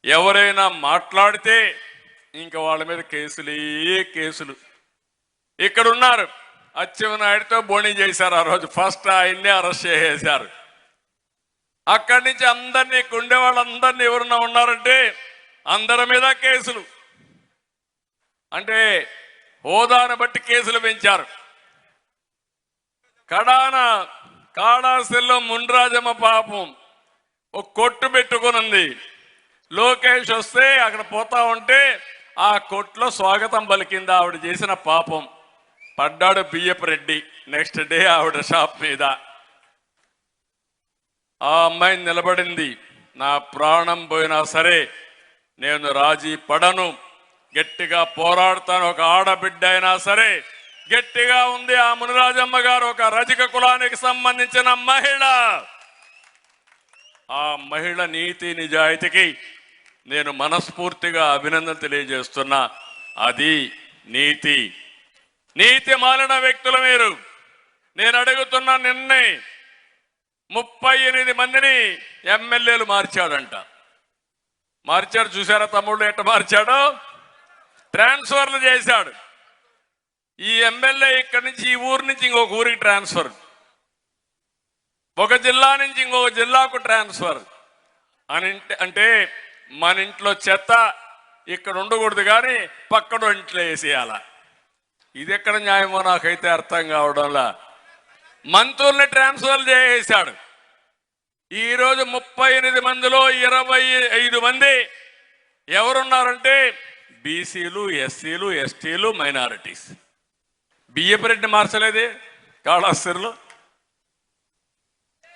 ఎవరైనా మాట్లాడితే ఇంకా వాళ్ళ మీద కేసులే కేసులు. ఇక్కడ ఉన్నారు, అచ్చెన్నాయుడితో బోణి చేశారు. ఆ రోజు ఫస్ట్ ఆయన్ని అరెస్ట్ చేసేశారు. అక్కడి నుంచి అందరినీ గుండె వాళ్ళందరినీ ఎవరన్నా ఉన్నారంటే అందరి మీద కేసులు. అంటే హోదాను బట్టి కేసులు పెంచారు. కడాన కాళాస్తిలో మున్రాజమ్మ పాపం ఒక కొట్టు పెట్టుకునుంది. లోకేష్ వస్తే అక్కడ పోతా ఉంటే ఆ కొట్లో స్వాగతం పలికింది. ఆవిడ చేసిన పాపం. పడ్డాడు బియ్యపు రెడ్డి. నెక్స్ట్ డే ఆవిడ షాప్ మీద. ఆ అమ్మాయి నిలబడింది, నా ప్రాణం పోయినా సరే నేను రాజీ పడను, గట్టిగా పోరాడతాను, ఒక ఆడబిడ్డ అయినా సరే గట్టిగా ఉంది. ఆ మునిరాజమ్మ గారు ఒక రజక కులానికి సంబంధించిన మహిళ. ఆ మహిళ నీతి నిజాయితీకి నేను మనస్ఫూర్తిగా అభినందన తెలియజేస్తున్నా. అది నీతి. నీతి మాలిన వ్యక్తులు మీరు. నేను అడుగుతున్నా, నిన్నే 38 మందిని ఎమ్మెల్యేలు మార్చాడంట. మార్చాడు, చూసారా తమ్ముళ్ళు ఎట్ట మార్చాడో? ట్రాన్స్ఫర్లు చేశాడు. ఈ ఎమ్మెల్యే ఇక్కడి నుంచి ఈ ఊరు నుంచి ఇంకొక ఊరికి ట్రాన్స్ఫర్, ఒక జిల్లా నుంచి ఇంకొక జిల్లాకు ట్రాన్స్ఫర్ అని. అంటే మన ఇంట్లో చెత్త ఇక్కడ ఉండకూడదు కానీ పక్కన ఇంట్లో వేసేయాల. ఇది ఎక్కడ న్యాయమో నాకైతే అర్థం కావడంలా. మంత్రుల్ని ట్రాన్స్ఫర్ చేసేశాడు. ఈరోజు 38 మందిలో 25 మంది ఎవరున్నారంటే బీసీలు, ఎస్సీలు, ఎస్టీలు, మైనారిటీస్. బియ్యపు రెడ్డి మార్చలేదే కాళాస్తిలో.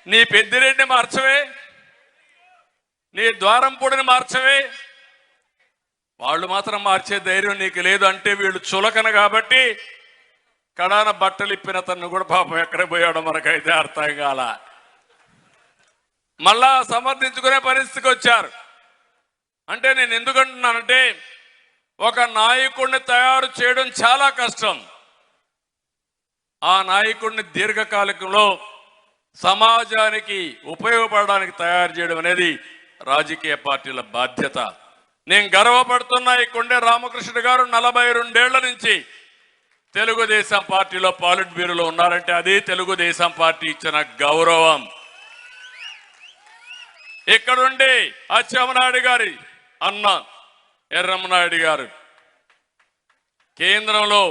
నీ పెద్దిరెడ్డి మార్చవే, నీ ద్వారంపూడిని మార్చవే. వాళ్ళు మాత్రం మార్చే ధైర్యం నీకు లేదు. అంటే వీళ్ళు చులకన కాబట్టి కడాన బట్టలు ఇప్పిన తను కూడా పాపం ఎక్కడ పోయాడో మనకైతే అర్థం కాల. మళ్ళా సమర్థించుకునే పరిస్థితికి వచ్చారు. అంటే నేను ఎందుకంటున్నానంటే ఒక నాయకుడిని తయారు చేయడం చాలా కష్టం. ఆ నాయకుడిని దీర్ఘకాలికంలో సమాజానికి ఉపయోగపడడానికి తయారు చేయడం అనేది రాజకీయ పార్టీల బాధ్యత. నేను గర్వపడుతున్నా, ఈ కొండే రామకృష్ణ గారు 42 ఏళ్ల నుంచి తెలుగుదేశం పార్టీలో పాలిట్ బ్యూరోలో ఉన్నారంటే అది తెలుగుదేశం పార్టీ ఇచ్చిన గౌరవం. ఇక్కడుండి అచ్చెన్నాయుడు గారి అన్న ఎర్రమనాయుడు గారు కేంద్రంలో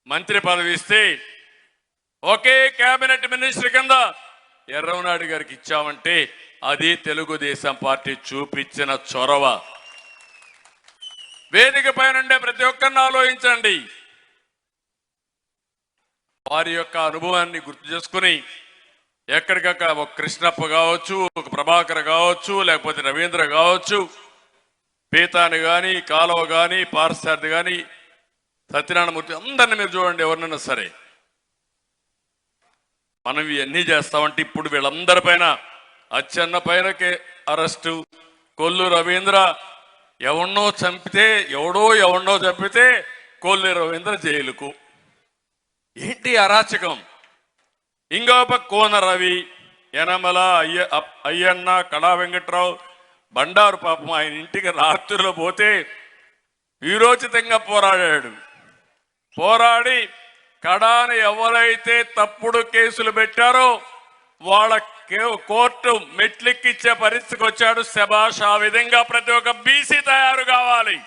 మంత్రి పదవి ఇస్తే ఒకే కేబినెట్ మినిస్టర్ కింద ఎర్రమనాయుడు గారికి ఇచ్చామంటే అది తెలుగుదేశం పార్టీ చూపించిన చొరవ. వేదిక పైన ప్రతి ఒక్కరిని ఆలోచించండి. వారి యొక్క అనుభవాన్ని గుర్తు చేసుకుని ఎక్కడికక్కడ ఒక కృష్ణప్ప కావచ్చు, ఒక ప్రభాకర్ కావచ్చు, లేకపోతే రవీంద్ర కావచ్చు, పీతాని కానీ, కాలువ కానీ, పార్సార్థి కానీ, సత్యనారాయణమూర్తి, అందరిని మీరు చూడండి. ఎవరినైనా సరే మనం ఇవన్నీ చేస్తామంటే ఇప్పుడు వీళ్ళందరి పైన, అచ్చెన్న పైనకే అరెస్టు, కొల్లు రవీంద్ర ఎవడో చంపితే కొల్లు రవీంద్ర జైలుకు. ఏంటి అరాచకం? ఇంకోప కోన రవి, యనమల, అయ్యన్న, కళా వెంకట్రావు, బండారు పాపం ఆయన ఇంటికి రాత్రిలో పోతే వీరోచితంగా పోరాడాడు. పోరాడి కడాని ఎవరైతే తప్పుడు కేసులు పెట్టారో వాళ్ళ కోర్టు మెట్లెక్కిచ్చే పరిస్థితికి వచ్చాడు. శభాష్. ఆ విధంగా ప్రతి ఒక్క బీసీ తయారు కావాలి.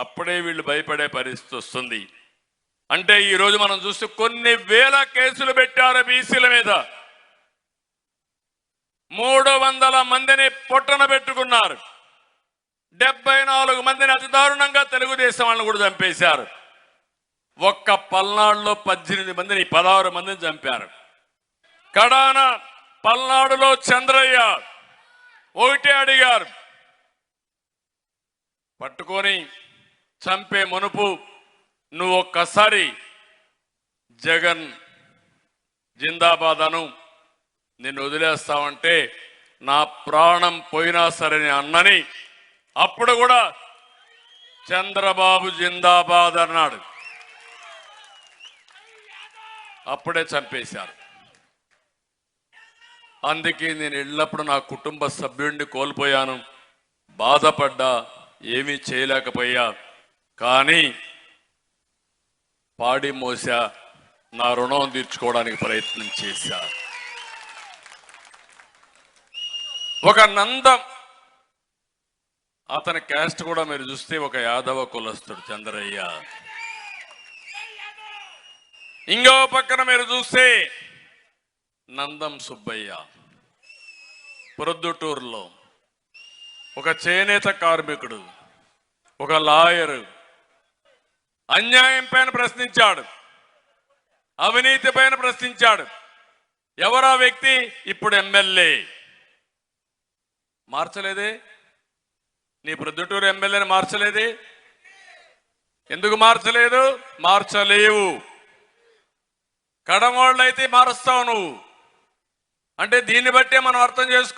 అప్పుడే వీళ్ళు భయపడే పరిస్థితి వస్తుంది. అంటే ఈరోజు మనం చూస్తే కొన్ని వేల కేసులు పెట్టారు బీసీల మీద. 300 మందిని పొట్టన పెట్టుకున్నారు. 74 మందిని అతి దారుణంగా తెలుగుదేశం వాళ్ళని కూడా చంపేశారు. ఒక్క పల్నాడులో 16 మందిని చంపారు. కడాన పల్నాడులో చంద్రయ్య ఒకటే అడిగారు, పట్టుకొని చంపే మునుపు నువ్వు ఒక్కసారి జగన్ జిందాబాద్ అను, నిన్ను వదిలేస్తావంటే నా ప్రాణం పోయినా సరే అన్నని. అప్పుడు కూడా చంద్రబాబు జిందాబాద్ అన్నాడు. అప్పుడే చంపేశారు. అందుకే నేను ఎల్లప్పుడూ నా కుటుంబ సభ్యుడిని కోల్పోయాను, బాధపడ్డా, ఏమీ చేయలేకపోయా. కానీ పాడి మోసా, నా రుణం తీర్చుకోవడానికి ప్రయత్నం చేశా. ఒక నందం, అతని క్యాస్ట్ కూడా మీరు చూస్తే ఒక యాదవ కులస్తుడు చంద్రయ్య. ఇంకో పక్కన మీరు చూస్తే నందం సుబ్బయ్య, ప్రొద్దుటూరులో ఒక చేనేత కార్మికుడు, ఒక లాయరు, అన్యాయం పైన ప్రశ్నించాడు, అవినీతి పైన ప్రశ్నించాడు. ఎవరా వ్యక్తి? ఇప్పుడు ఎమ్మెల్యే. మార్చలేదే, నీ ప్రొద్దుటూరు ఎమ్మెల్యేని మార్చలేదే. ఎందుకు మార్చలేదు? మార్చలేవు. కడమోళ్ళు అయితే మారుస్తావు నువ్వు. అంటే దీన్ని బట్టే మనం అర్థం చేసుకో.